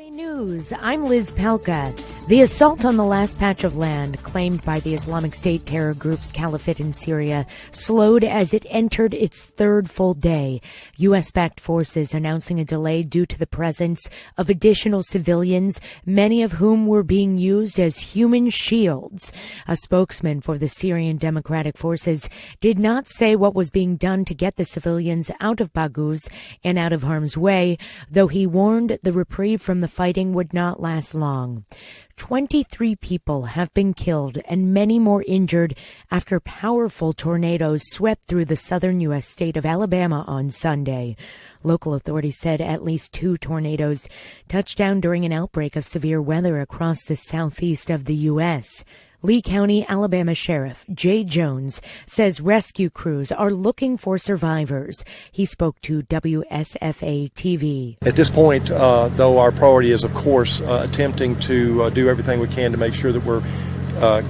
News. I'm Liz Palka. The assault on the last patch of land claimed by the Islamic State terror group's caliphate in Syria slowed as it entered its third full day. U.S.-backed forces announcing a delay due to the presence of additional civilians, many of whom were being used as human shields. A spokesman for the Syrian Democratic Forces did not say what was being done to get the civilians out of Baghouz and out of harm's way, though he warned the reprieve from the fighting would not last long. 23 people have been killed and many more injured after powerful tornadoes swept through the southern U.S. state of Alabama on Sunday. Local authorities said at least 2 tornadoes touched down during an outbreak of severe weather across the southeast of the U.S. Lee County, Alabama Sheriff Jay Jones says rescue crews are looking for survivors. He spoke to WSFA TV. At this point, though, our priority is, of course, attempting to do everything we can to make sure that we're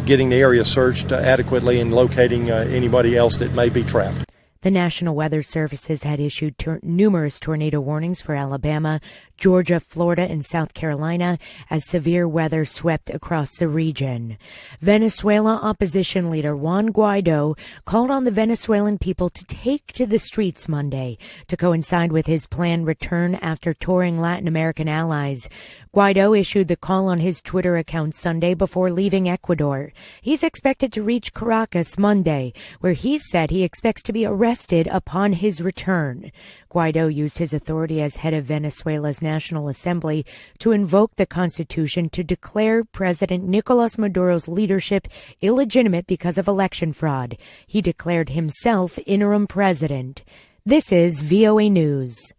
getting the area searched adequately and locating anybody else that may be trapped. The National Weather Services had issued numerous tornado warnings for Alabama, Georgia, Florida, and South Carolina as severe weather swept across the region. Venezuela opposition leader Juan Guaido called on the Venezuelan people to take to the streets Monday to coincide with his planned return after touring Latin American allies. Guaido issued the call on his Twitter account Sunday before leaving Ecuador. He's expected to reach Caracas Monday, where he said he expects to be arrested upon his return. Guaido used his authority as head of Venezuela's National Assembly to invoke the Constitution to declare President Nicolas Maduro's leadership illegitimate because of election fraud. He declared himself interim president. This is VOA News.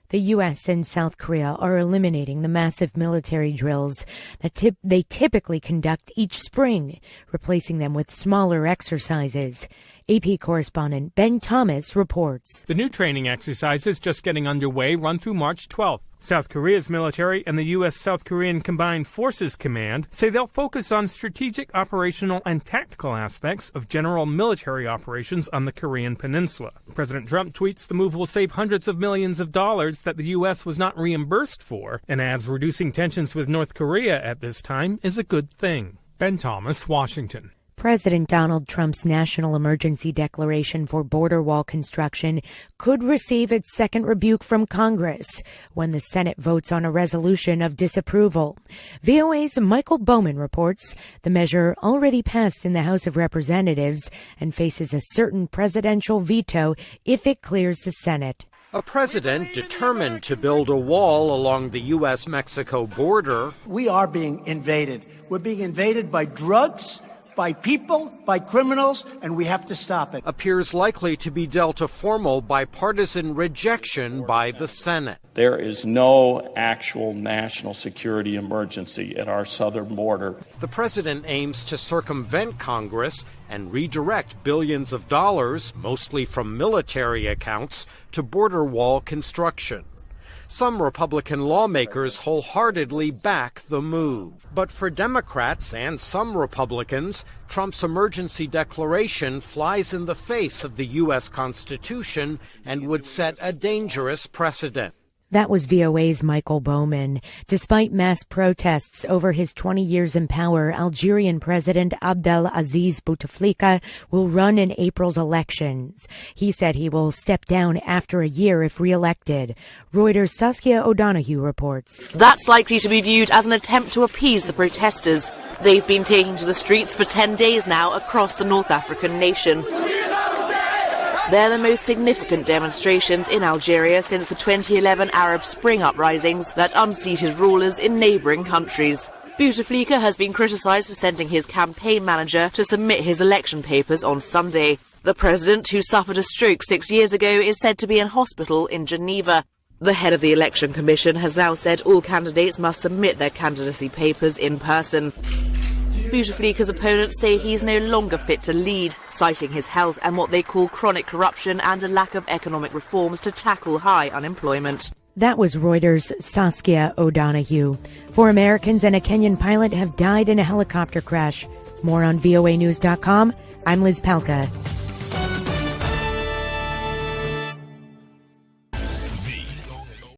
The U.S. and South Korea are eliminating the massive military drills that they typically conduct each spring, replacing them with smaller exercises. AP correspondent Ben Thomas reports. The new training exercises just getting underway run through March 12th. South Korea's military and the U.S. South Korean Combined Forces Command say they'll focus on strategic, operational, and tactical aspects of general military operations on the Korean peninsula. President Trump tweets the move will save hundreds of millions of dollars that the U.S. was not reimbursed for, and adds reducing tensions with North Korea at this time is a good thing. Ben Thomas, Washington. President Donald Trump's national emergency declaration for border wall construction could receive its second rebuke from Congress when the Senate votes on a resolution of disapproval. VOA's Michael Bowman reports the measure already passed in the House of Representatives and faces a certain presidential veto if it clears the Senate. A president determined to build a wall along the U.S.-Mexico border. We are being invaded. We're being invaded by drugs, by people, by criminals, and we have to stop it. Appears likely to be dealt a formal bipartisan rejection by the Senate. There is no actual national security emergency at our southern border. The president aims to circumvent Congress and redirect billions of dollars, mostly from military accounts, to border wall construction. Some Republican lawmakers wholeheartedly back the move. But for Democrats and some Republicans, Trump's emergency declaration flies in the face of the U.S. Constitution and would set a dangerous precedent. That was VOA's Michael Bowman. Despite mass protests over his 20 years in power, Algerian President Abdelaziz Bouteflika will run in April's elections. He said he will step down after a year if re-elected. Reuters' Saskia O'Donoghue reports. That's likely to be viewed as an attempt to appease the protesters. They've been taking to the streets for 10 days now across the North African nation. They're the most significant demonstrations in Algeria since the 2011 Arab Spring uprisings that unseated rulers in neighbouring countries. Bouteflika has been criticised for sending his campaign manager to submit his election papers on Sunday. The president, who suffered a stroke 6 years ago, is said to be in hospital in Geneva. The head of the Election Commission has now said all candidates must submit their candidacy papers in person. Bouteflika's opponents say he's no longer fit to lead, citing his health and what they call chronic corruption and a lack of economic reforms to tackle high unemployment. That was Reuters' Saskia O'Donoghue. 4 Americans and a Kenyan pilot have died in a helicopter crash. More on voanews.com. I'm Liz Palka.